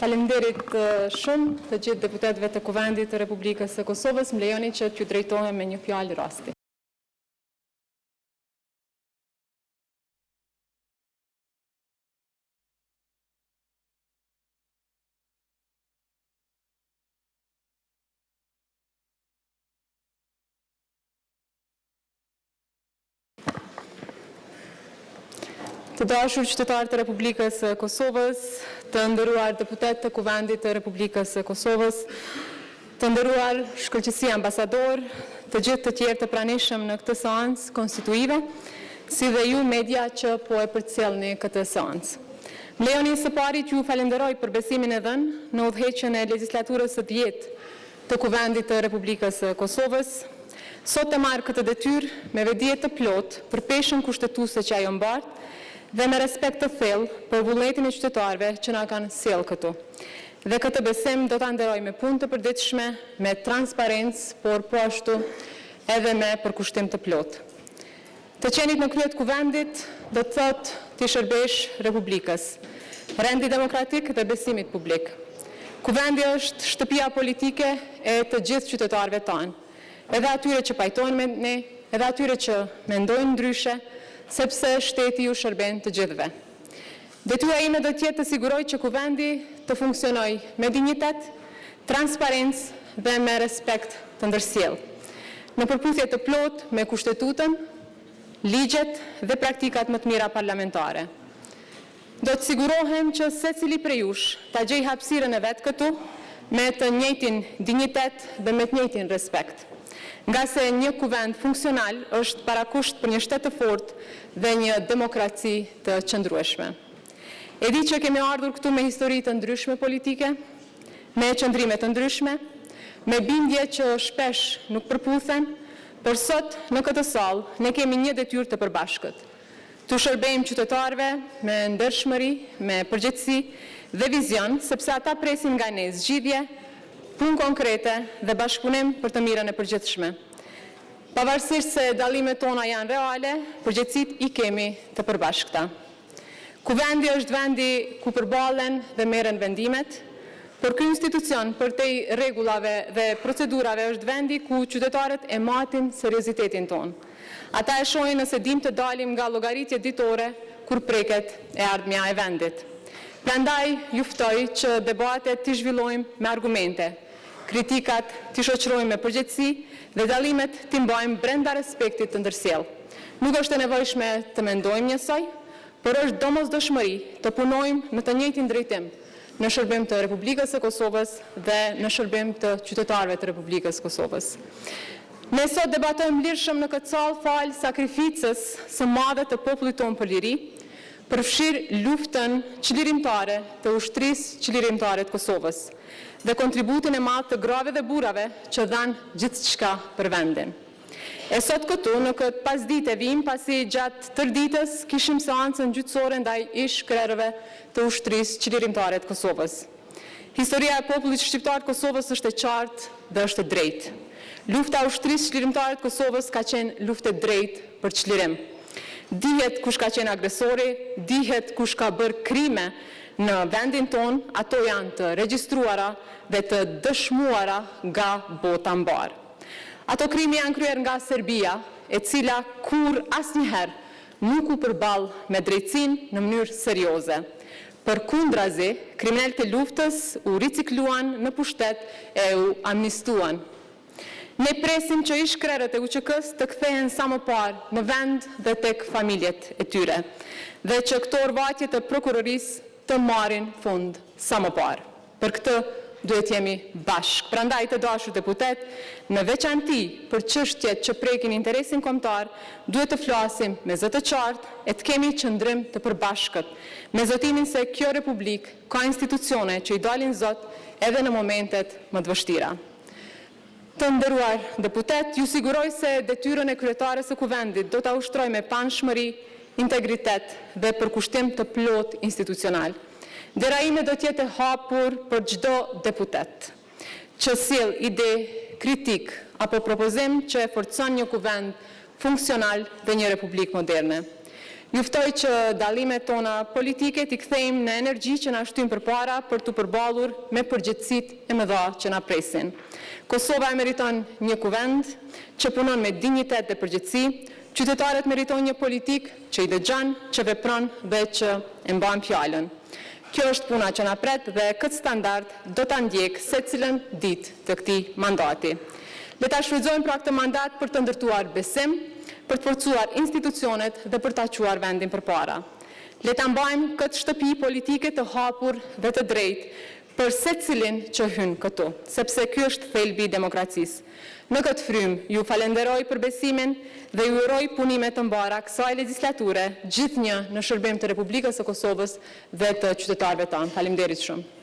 Faleminderit shumë të gjithë deputetëve të Kuvendit të Republikës së Kosovës. Më lejoni që t'ju drejtohem me një fjalë rasti. Të dashur qytetarë të Republikës së Kosovës, të nderuar deputet të Kuvendit të Republikës së Kosovës, të nderuar shkëlqësi ambasador, të gjithë të tjerë të pranishëm në këtë seancë konstituive, si dhe ju media që po e përcjellni këtë seancë. Më lejoni së pari t'ju falenderoj për besimin e dhënë në udhëheqjen e legjislaturës së 10 të Kuvendit të Republikës së Kosovës. Sot e marr këtë detyrë me vedije të plotë për peshën kushtetuese që ajo mbart dhe me respekt të thellë për vullnetin e qytetarëve që na kanë sjellë këtu. Dhe këtë besim do ta nderoj me punë të përditshme, me transparencë, por po ashtu edhe me përkushtim të plotë. Të qenit në krye të Kuvendit do të thotë të shërbesh Republikës, rendi demokratik dhe besimit publik. Kuvendi është shtëpia politike e të gjithë qytetarëve tanë, edhe atyre që pajtojnë me ne, edhe atyre që mendojnë ndryshe, sepse shteti ju shërben të gjithëve. Detyra ime do të jetë të siguroj që Kuvendi të funksionojë me dinjitet, transparencë dhe me respekt të ndërsjellë, në përputhje të plotë me kushtetutën, ligjet dhe praktikat më të mira parlamentare. Do të sigurohem që secili prej jush ta gjejë hapësirën e vet këtu me të njëjtin dinjitet dhe me të njëjtin respekt. Nga se një kuvend funksional është parakusht për një shtet të fortë dhe një demokraci të qëndrueshme. E di që kemi ardhur këtu me histori të ndryshme politike, me qëndrime të ndryshme, me bindje që shpesh nuk përputhen, por sot në këtë sallë ne kemi një detyrë të përbashkët. Të shërbejmë qytetarëve me ndershmëri, me përgjegjësi dhe vizion, sepse ata presin nga ne zgjidhje, punë konkrete dhe bashkëpunim për të mirën e përgjithshme. Pavarësisht se dallimet tona janë reale, përgjegjësitë i kemi të përbashkëta. Kuvendi është vendi ku përballen dhe merren vendimet, por ky institucion përtej rregullave dhe procedurave është vendi ku qytetarët e matin seriozitetin ton. Ata e shohin nëse dim të dalim nga llogaritjet ditore kur preket e ardhmja e vendit. Prandaj ju ftoj që debatet t'i zhvillojmë me argumente, kritikat t'i shoqërojmë me përgjegjësi dhe dallimet t'i mbajmë brenda respektit të ndërsjellë. Nuk është e nevojshme të mendojmë njësoj, por është domosdoshmëri të punojmë në të njëjtin drejtim në shërbim të Republikës së Kosovës dhe në shërbim të qytetarëve të Republikës së Kosovës. Ne sot debatojmë lirshëm në këtë sallë fal sakrificës së madhe të popullit tonë për liri, përfshir luftën çlirimtare të ushtrisë çlirimtare të Kosovës dhe kontributin e madh të grave dhe burrave që dhanë gjithçka për vendin. E sot këtu në këtë pasditë vim pasi gjatë tërë ditës kishim seancën gjyqësore ndaj ish-krerëve të ushtrisë çlirimtare të Kosovës. Historia e popullit shqiptar të Kosovës është e qartë dhe është e drejtë. Lufta e ushtrisë çlirimtare të Kosovës ka qenë luftë e drejtë për çlirim. Dihet kush ka qenë agresori, dihet kush ka bërë krime në vendin ton, ato janë të regjistruara dhe të dëshmuara nga bota mbar. Ato krime janë kryer nga Serbia, e cila kur asnjëherë nuk u përball me drejtësinë në mënyrë serioze. Përkundrazi, kriminalët e luftës u ricikluan në pushtet e u amnistuan. Ne presim që ish-krerët e UÇK-s të kthehen sa më parë në vend dhe tek familjet e tyre, dhe që këto orvatje të prokurorisë të marrin fund sa më parë. Për këtë duhet jemi bashkë. Prandaj të dashur deputet, në veçanti për çështjet që prekin interesin kombëtar, duhet të flasim me zë të qartë e të kemi qëndrim të përbashkët, me zotimin se kjo republik ka institucione që i dalin zot edhe në momentet më të vështira. Të nderuar deputet, ju siguroj se detyrën e kryetares së Kuvendit do ta ushtroj me panshmëri, integritet dhe përkushtim të plot institucional. Dera ime do t'jetë e hapur për çdo deputet që sjell ide, kritik apo propozim që e forcon një kuvend funksional dhe një republik moderne. Juftoj që dallimet tona politike t'i kthejmë në energji që na shtyn përpara për t'u përballur me përgjegjësitë e mëdha që na presin. Kosova e meriton një kuvend që punon me dinjitet dhe përgjegjësi, qytetarët meritojnë një politik që i dëgjon, që vepron dhe që e mban fjalën. Kjo është puna që na pret dhe këtë standard do ta ndjek secilën ditë të këtij mandati. Le ta shfrytëzojmë pra këtë mandat për të ndërtuar besim, për të forcuar institucionet dhe për ta quar vendin përpara. Le ta mbajmë këtë shtëpi politike të hapur dhe të drejtë për secilin që hyn këtu, sepse ky është thelbi i demokracisë. Në këtë frymë ju falenderoj për besimin dhe ju uroj punime të mbara kësaj legjislature, gjithnjë në shërbim të Republikës së Kosovës dhe të qytetarëve tanë. Faleminderit shumë.